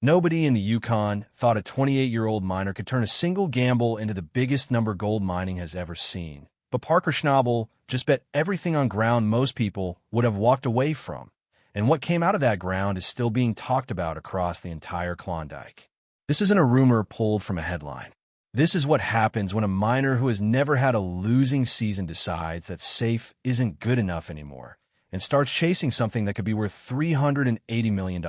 Nobody in the Yukon thought a 28-year-old miner could turn a single gamble into the biggest number gold mining has ever seen. But Parker Schnabel just bet everything on ground most people would have walked away from. And what came out of that ground is still being talked about across the entire Klondike. This isn't a rumor pulled from a headline. This is what happens when a miner who has never had a losing season decides that safe isn't good enough anymore and starts chasing something that could be worth $380 million.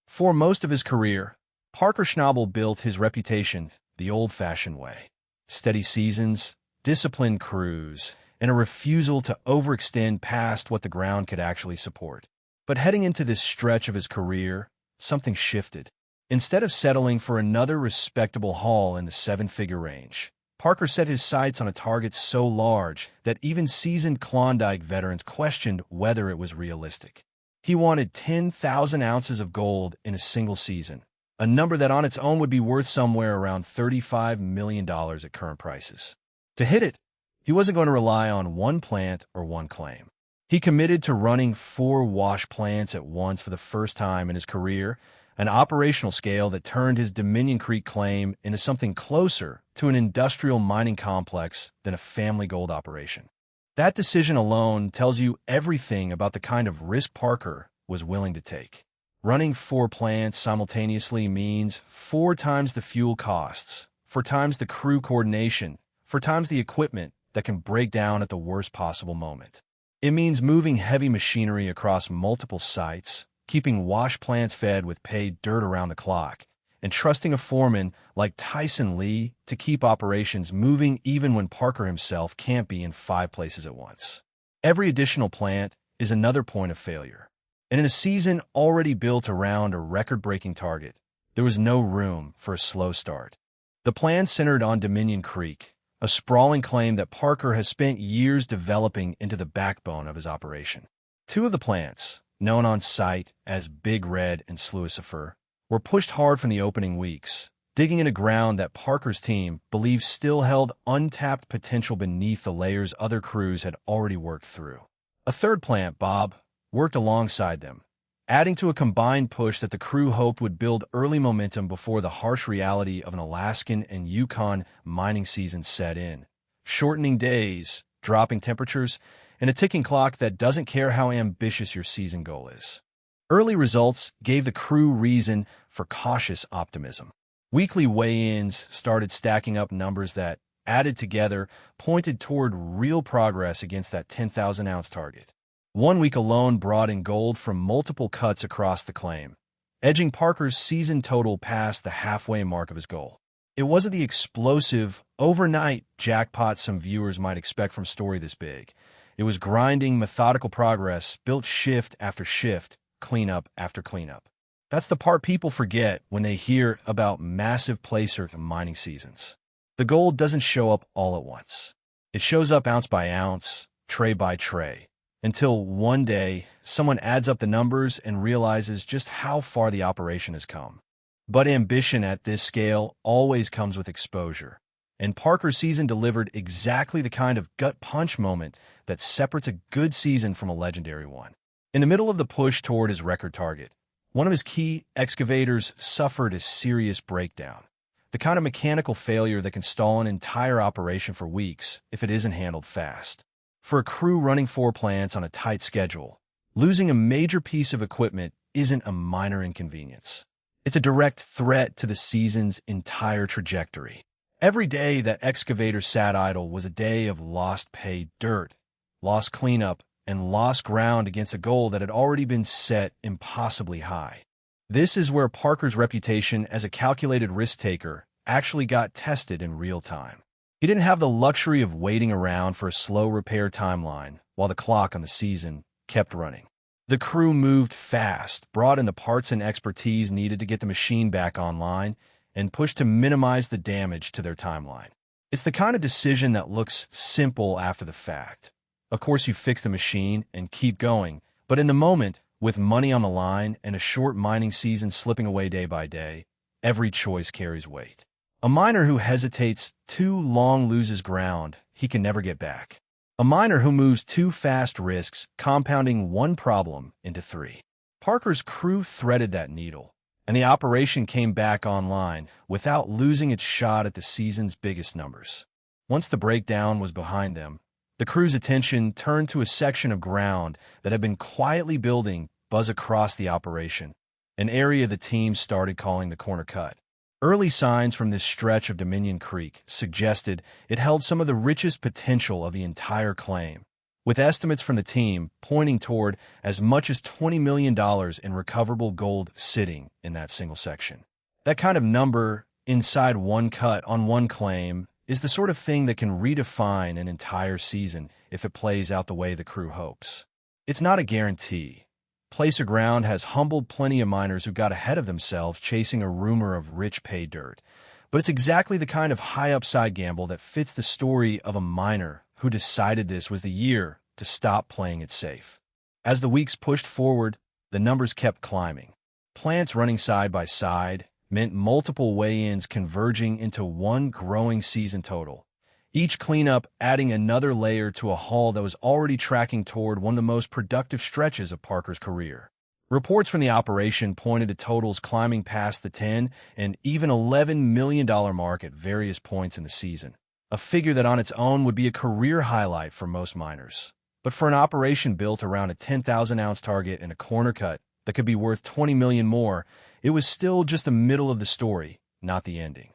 For most of his career, Parker Schnabel built his reputation the old-fashioned way. Steady seasons, disciplined crews, and a refusal to overextend past what the ground could actually support. But heading into this stretch of his career, something shifted. Instead of settling for another respectable haul in the seven-figure range, Parker set his sights on a target so large that even seasoned Klondike veterans questioned whether it was realistic. He wanted 10,000 ounces of gold in a single season, a number that on its own would be worth somewhere around $35 million at current prices. To hit it, he wasn't going to rely on one plant or one claim. He committed to running 4 wash plants at once for the first time in his career, an operational scale that turned his Dominion Creek claim into something closer to an industrial mining complex than a family gold operation. That decision alone tells you everything about the kind of risk Parker was willing to take. Running 4 plants simultaneously means 4 times the fuel costs, 4 times the crew coordination, 4 times the equipment that can break down at the worst possible moment. It means moving heavy machinery across multiple sites, keeping wash plants fed with paid dirt around the clock, and trusting a foreman like Tyson Lee to keep operations moving even when Parker himself can't be in 5 places at once. Every additional plant is another point of failure. And in a season already built around a record-breaking target, there was no room for a slow start. The plan centered on Dominion Creek, a sprawling claim that Parker has spent years developing into the backbone of his operation. 2 of the plants, known on site as Big Red and Sluicifer, were pushed hard from the opening weeks, digging into ground that Parker's team believed still held untapped potential beneath the layers other crews had already worked through. A third plant, Bob, worked alongside them, adding to a combined push that the crew hoped would build early momentum before the harsh reality of an Alaskan and Yukon mining season set in. Shortening days, dropping temperatures, and a ticking clock that doesn't care how ambitious your season goal is. Early results gave the crew reason for cautious optimism. Weekly weigh-ins started stacking up numbers that, added together, pointed toward real progress against that 10,000-ounce target. 1 week alone brought in gold from multiple cuts across the claim, edging Parker's season total past the halfway mark of his goal. It wasn't the explosive, overnight jackpot some viewers might expect from a story this big. It was grinding, methodical progress, built shift after shift, cleanup after cleanup. That's the part people forget when they hear about massive placer mining seasons. The gold doesn't show up all at once. It shows up ounce by ounce, tray by tray, until one day someone adds up the numbers and realizes just how far the operation has come. But ambition at this scale always comes with exposure. And Parker's season delivered exactly the kind of gut punch moment that separates a good season from a legendary one. In the middle of the push toward his record target, one of his key excavators suffered a serious breakdown, the kind of mechanical failure that can stall an entire operation for weeks if it isn't handled fast. For a crew running 4 plants on a tight schedule, losing a major piece of equipment isn't a minor inconvenience. It's a direct threat to the season's entire trajectory. Every day that excavator sat idle was a day of lost paid dirt, lost cleanup, and lost ground against a goal that had already been set impossibly high. This is where Parker's reputation as a calculated risk-taker actually got tested in real time. He didn't have the luxury of waiting around for a slow repair timeline while the clock on the season kept running. The crew moved fast, brought in the parts and expertise needed to get the machine back online, and pushed to minimize the damage to their timeline. It's the kind of decision that looks simple after the fact. Of course, you fix the machine and keep going, but in the moment, with money on the line and a short mining season slipping away day by day, every choice carries weight. A miner who hesitates too long loses ground he can never get back. A miner who moves too fast risks compounding one problem into 3. Parker's crew threaded that needle, and the operation came back online without losing its shot at the season's biggest numbers. Once the breakdown was behind them, the crew's attention turned to a section of ground that had been quietly building buzz across the operation, an area the team started calling the corner cut. Early signs from this stretch of Dominion Creek suggested it held some of the richest potential of the entire claim, with estimates from the team pointing toward as much as $20 million in recoverable gold sitting in that single section. That kind of number inside one cut on one claim is the sort of thing that can redefine an entire season if it plays out the way the crew hopes. It's not a guarantee. Placer Ground has humbled plenty of miners who got ahead of themselves chasing a rumor of rich pay dirt, but it's exactly the kind of high-upside gamble that fits the story of a miner who decided this was the year to stop playing it safe. As the weeks pushed forward, the numbers kept climbing. Plants running side by side meant multiple weigh-ins converging into one growing season total, each cleanup adding another layer to a haul that was already tracking toward one of the most productive stretches of Parker's career. Reports from the operation pointed to totals climbing past the $10 and even $11 million mark at various points in the season, a figure that on its own would be a career highlight for most miners. But for an operation built around a 10,000-ounce target and a corner cut that could be worth $20 million more, it was still just the middle of the story, not the ending.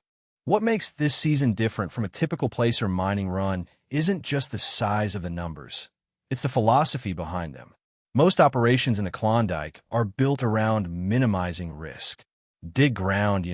What makes this season different from a typical placer mining run isn't just the size of the numbers. It's the philosophy behind them. Most operations in the Klondike are built around minimizing risk. Dig ground,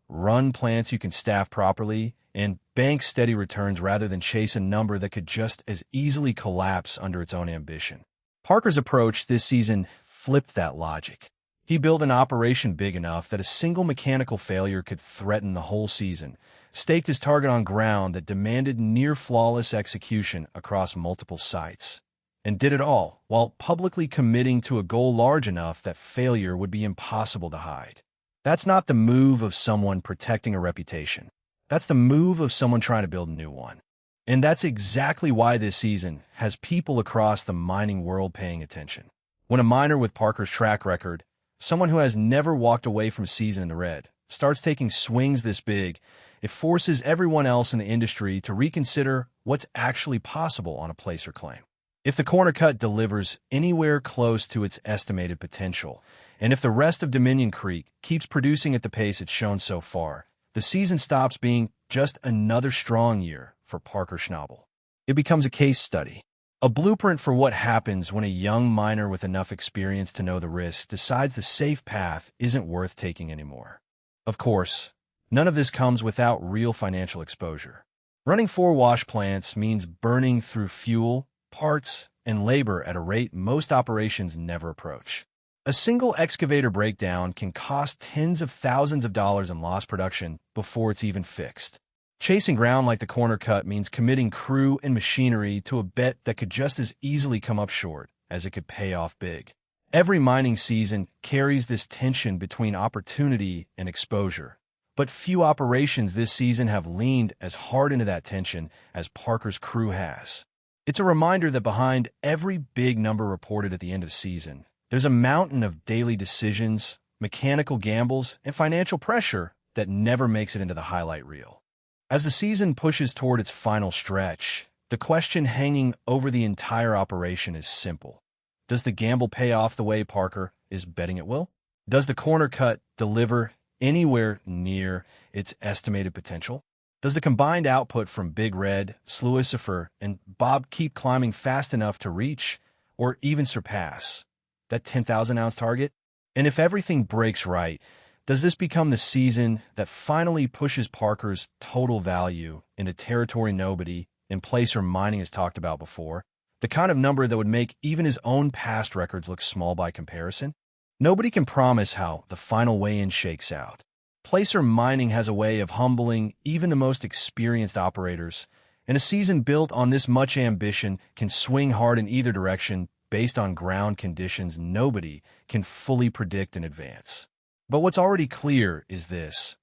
run plants you can staff properly, and bank steady returns rather than chase a number that could just as easily collapse under its own ambition. Parker's approach this season flipped that logic. He built an operation big enough that a single mechanical failure could threaten the whole season, staked his target on ground that demanded near-flawless execution across multiple sites, and did it all while publicly committing to a goal large enough that failure would be impossible to hide. That's not the move of someone protecting a reputation. That's the move of someone trying to build a new one. And that's exactly why this season has people across the mining world paying attention. When a miner with Parker's track record, someone who has never walked away from a season in the red, starts taking swings this big, it forces everyone else in the industry to reconsider what's actually possible on a placer claim. If the corner cut delivers anywhere close to its estimated potential, and if the rest of Dominion Creek keeps producing at the pace it's shown so far, the season stops being just another strong year for Parker Schnabel. It becomes a case study, a blueprint for what happens when a young miner with enough experience to know the risks decides the safe path isn't worth taking anymore. Of course, none of this comes without real financial exposure. Running 4 wash plants means burning through fuel, parts, and labor at a rate most operations never approach. A single excavator breakdown can cost tens of thousands of dollars in lost production before it's even fixed. Chasing ground like the corner cut means committing crew and machinery to a bet that could just as easily come up short as it could pay off big. Every mining season carries this tension between opportunity and exposure, but few operations this season have leaned as hard into that tension as Parker's crew has. It's a reminder that behind every big number reported at the end of the season, there's a mountain of daily decisions, mechanical gambles, and financial pressure that never makes it into the highlight reel. As the season pushes toward its final stretch, the question hanging over the entire operation is simple. Does the gamble pay off the way Parker is betting it will? Does the corner cut deliver anywhere near its estimated potential? Does the combined output from Big Red, Sluicifer, and Bob keep climbing fast enough to reach, or even surpass, that 10,000-ounce target? And if everything breaks right, does this become the season that finally pushes Parker's total value into territory nobody in placer mining has talked about before, the kind of number that would make even his own past records look small by comparison? Nobody can promise how the final weigh-in shakes out. Placer mining has a way of humbling even the most experienced operators, and a season built on this much ambition can swing hard in either direction based on ground conditions nobody can fully predict in advance. But what's already clear is this.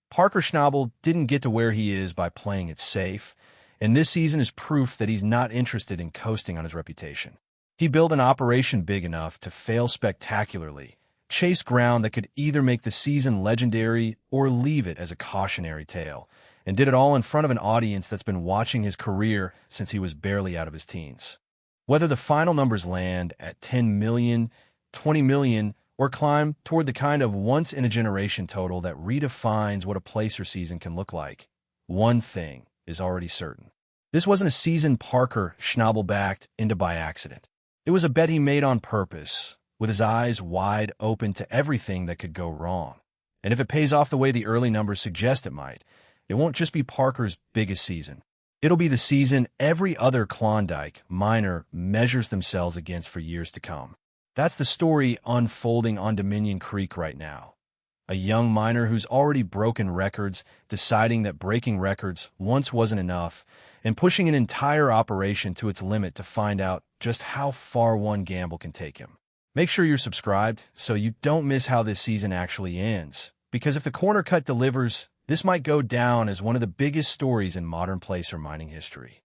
Parker Schnabel didn't get to where he is by playing it safe, and this season is proof that he's not interested in coasting on his reputation. He built an operation big enough to fail spectacularly, chased ground that could either make the season legendary or leave it as a cautionary tale, and did it all in front of an audience that's been watching his career since he was barely out of his teens. Whether the final numbers land at 10 million, 20 million, or climb toward the kind of once-in-a-generation total that redefines what a placer season can look like, one thing is already certain. This wasn't a season Parker Schnabel backed into by accident. It was a bet he made on purpose, with his eyes wide open to everything that could go wrong. And if it pays off the way the early numbers suggest it might, it won't just be Parker's biggest season. It'll be the season every other Klondike miner measures themselves against for years to come. That's the story unfolding on Dominion Creek right now. A young miner who's already broken records, deciding that breaking records once wasn't enough, and pushing an entire operation to its limit to find out just how far one gamble can take him. Make sure you're subscribed so you don't miss how this season actually ends, because if the corner cut delivers, this might go down as one of the biggest stories in modern placer mining history.